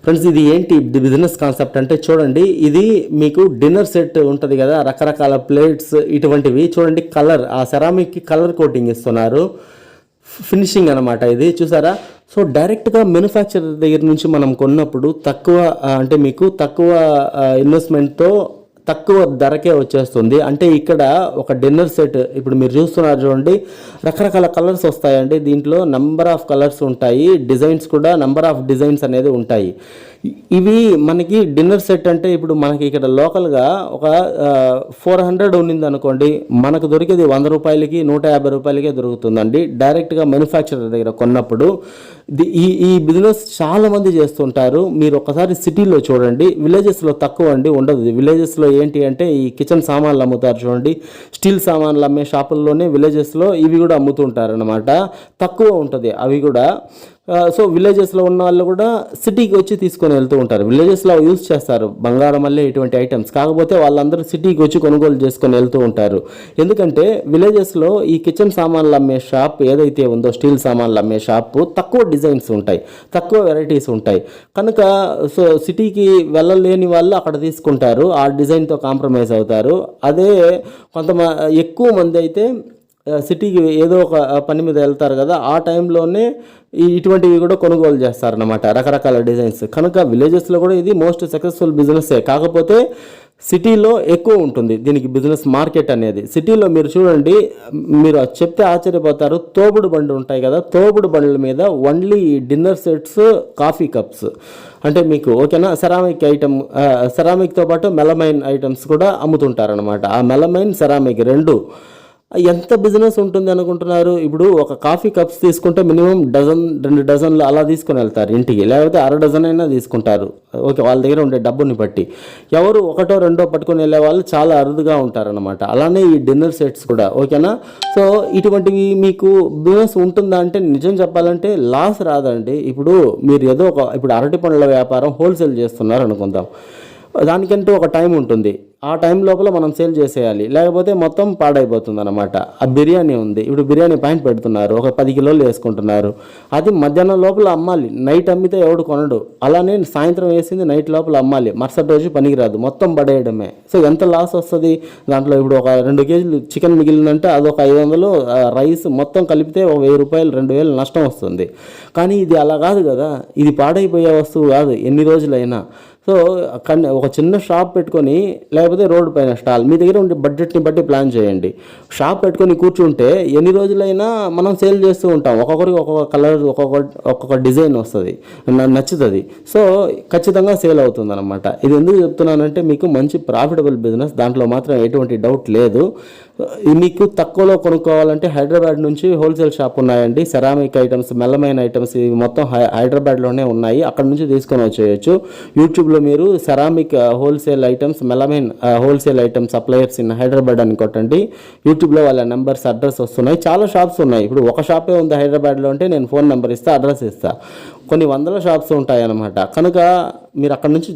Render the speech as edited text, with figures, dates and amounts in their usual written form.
Friends ఇది ఏంటి business concept అంటే చూడండి, ఇది మీకు డిన్నర్ సెట్ ఉంటుంది కదా, రకరకాల ప్లేట్స్ ఇటువంటివి చూడండి. కలర్ ఆ సెరామిక్కి కలర్ కోటింగ్ ఇస్తున్నారు, ఫినిషింగ్ అనమాట ఇది చూసారా. సో డైరెక్ట్గా మ్యానుఫ్యాక్చరర్ దగ్గర నుంచి మనం కొన్నప్పుడు తక్కువ అంటే మీకు తక్కువ ఇన్వెస్ట్మెంట్తో తక్కువ ధరకే వచ్చేస్తుంది. అంటే ఇక్కడ ఒక డిన్నర్ సెట్ ఇప్పుడు మీరు చూస్తున్నారు చూడండి, రకరకాల కలర్స్ వస్తాయండి. దీంట్లో నెంబర్ ఆఫ్ కలర్స్ ఉంటాయి, డిజైన్స్ కూడా నెంబర్ ఆఫ్ డిజైన్స్ అనేది ఉంటాయి. ఇవి మనకి డిన్నర్ సెట్ అంటే ఇప్పుడు మనకి ఇక్కడ లోకల్గా ఒక 400 ఉన్నింది అనుకోండి, మనకు దొరికేది 100 రూపాయలకి 150 రూపాయలకే దొరుకుతుందండి డైరెక్ట్గా మ్యానుఫ్యాక్చరర్ దగ్గర కొన్నప్పుడు. ఈ బిజినెస్ చాలామంది చేస్తుంటారు. మీరు ఒకసారి సిటీలో చూడండి, విలేజెస్లో తక్కువ అండి ఉండదు. విలేజెస్లో ఏంటి అంటే ఈ కిచెన్ సామాన్లు అమ్ముతారు చూడండి, స్టీల్ సామాన్లు అమ్మే షాపుల్లోనే విలేజెస్లో ఇవి కూడా అమ్ముతుంటారు అనమాట. తక్కువ ఉంటుంది అవి కూడా. సో విలేజెస్లో ఉన్న వాళ్ళు కూడా సిటీకి వచ్చి తీసుకొని వెళ్తూ ఉంటారు. విలేజెస్లో యూజ్ చేస్తారు బంగారం మళ్ళీ ఇటువంటి ఐటమ్స్, కాకపోతే వాళ్ళందరూ సిటీకి వచ్చి కొనుగోలు చేసుకొని వెళ్తూ ఉంటారు. ఎందుకంటే విలేజెస్లో ఈ కిచెన్ సామాన్లు అమ్మే షాప్ ఏదైతే ఉందో, స్టీల్ సామాన్లు అమ్మే షాపు తక్కువ డిజైన్స్ ఉంటాయి, తక్కువ వెరైటీస్ ఉంటాయి కనుక సో సిటీకి వెళ్ళలేని వాళ్ళు అక్కడ తీసుకుంటారు, ఆ డిజైన్తో కాంప్రమైజ్ అవుతారు. అదే ఎక్కువ మంది అయితే సిటీకి ఏదో ఒక పని మీద వెళ్తారు కదా, ఆ టైంలోనే ఇటువంటివి కూడా కొనుగోలు చేస్తారన్నమాట, రకరకాల డిజైన్స్. కనుక విలేజెస్లో కూడా ఇది మోస్ట్ సక్సెస్ఫుల్ బిజినెస్సే, కాకపోతే సిటీలో ఎక్కువ ఉంటుంది దీనికి బిజినెస్ మార్కెట్ అనేది. సిటీలో మీరు చూడండి, మీరు చెప్తే ఆశ్చర్యపోతారు, తోపుడు బండ్లు ఉంటాయి కదా, తోపుడు బండ్ల మీద only dinner sets, coffee cups అంటే మీకు ఓకేనా, సెరామిక్ ఐటమ్, సెరామిక్తో పాటు మెలమైన్ ఐటమ్స్ కూడా అమ్ముతుంటారనమాట. ఆ మెలమైన్ సెరామిక్ రెండు ఎంత బిజినెస్ ఉంటుంది అనుకుంటున్నారు. ఇప్పుడు ఒక కాఫీ కప్స్ తీసుకుంటే మినిమం 2 డజన్లు అలా తీసుకొని వెళ్తారు ఇంటికి, లేకపోతే 1/2 డజన్ అయినా తీసుకుంటారు. ఓకే, వాళ్ళ దగ్గర ఉండే డబ్బుని బట్టి. ఎవరు 1, 2 పట్టుకొని వెళ్ళే వాళ్ళు చాలా అరుదుగా ఉంటారనమాట. అలానే ఈ డిన్నర్ సెట్స్ కూడా ఓకేనా. సో ఇటువంటివి మీకు బిజినెస్ ఉంటుందా అంటే నిజం చెప్పాలంటే లాస్ రాదండి. ఇప్పుడు మీరు ఏదో ఇప్పుడు అరటి పండ్ల వ్యాపారం హోల్సేల్ చేస్తున్నారు అనుకుందాం, దానికంటూ ఒక టైం ఉంటుంది, ఆ టైం లోపల మనం సేల్ చేసేయాలి, లేకపోతే మొత్తం పాడైపోతుంది అనమాట. ఆ బిర్యానీ ఉంది, ఇప్పుడు బిర్యానీ పాయింట్ పెడుతున్నారు, ఒక 10 కిలోలు వేసుకుంటున్నారు, అది మధ్యాహ్నం లోపల అమ్మాలి, నైట్ అమ్మితే ఎవడు కొనడు. అలానే సాయంత్రం వేసింది నైట్ లోపల అమ్మాలి, మరుసటి రోజు పనికిరాదు, మొత్తం పడేయడమే. సో ఎంత లాస్ వస్తుంది దాంట్లో. ఇప్పుడు ఒక 2 కేజీలు చికెన్ మిగిలిందంటే అదొక 500, రైస్ మొత్తం కలిపితే ఒక 1000 రూపాయలు 2000 నష్టం వస్తుంది. కానీ ఇది అలా కాదు కదా, ఇది పాడైపోయే వస్తువు కాదు ఎన్ని రోజులైనా. సో ఒక చిన్న షాప్ పెట్టుకొని, లేకపోతే రోడ్డు పైన స్టాల్, మీ దగ్గర ఉండే బడ్జెట్ని బట్టి ప్లాన్ చేయండి. షాప్ పెట్టుకొని కూర్చుంటే ఎన్ని రోజులైనా మనం సేల్ చేస్తూ ఉంటాం. ఒక్కొక్కరికి ఒక్కొక్క కలర్, ఒక్కొక్క డిజైన్ వస్తుంది, నచ్చుతుంది. సో ఖచ్చితంగా సేల్ అవుతుంది అనమాట. ఇది ఎందుకు చెప్తున్నానంటే మీకు మంచి ప్రాఫిటబుల్ బిజినెస్, దాంట్లో మాత్రం ఎటువంటి డౌట్ లేదు. మీకు తక్కువలో కొనుక్కోవాలంటే హైదరాబాద్ నుంచి హోల్సేల్ షాప్ ఉన్నాయండి. సెరామిక్ ఐటమ్స్, మెల్లమైన ఐటమ్స్ ఇవి మొత్తం హైదరాబాద్లోనే ఉన్నాయి, అక్కడ నుంచి తీసుకొని వచ్చేయచ్చు. యూట్యూబ్లో మీరు ceramic wholesale items, melamine wholesale items suppliers in Hyderabad అని కొట్టండి. యూట్యూబ్లో వాళ్ళ నెంబర్స్, అడ్రస్ వస్తున్నాయి. చాలా షాప్స్ ఉన్నాయి. ఇప్పుడు ఒక షాపే ఉంది హైదరాబాద్లో అంటే నేను ఫోన్ నెంబర్ ఇస్తా, అడ్రస్ ఇస్తా. కొన్ని వందల షాప్స్ ఉంటాయి అన్నమాట. కనుక మీరు అక్కడ నుంచి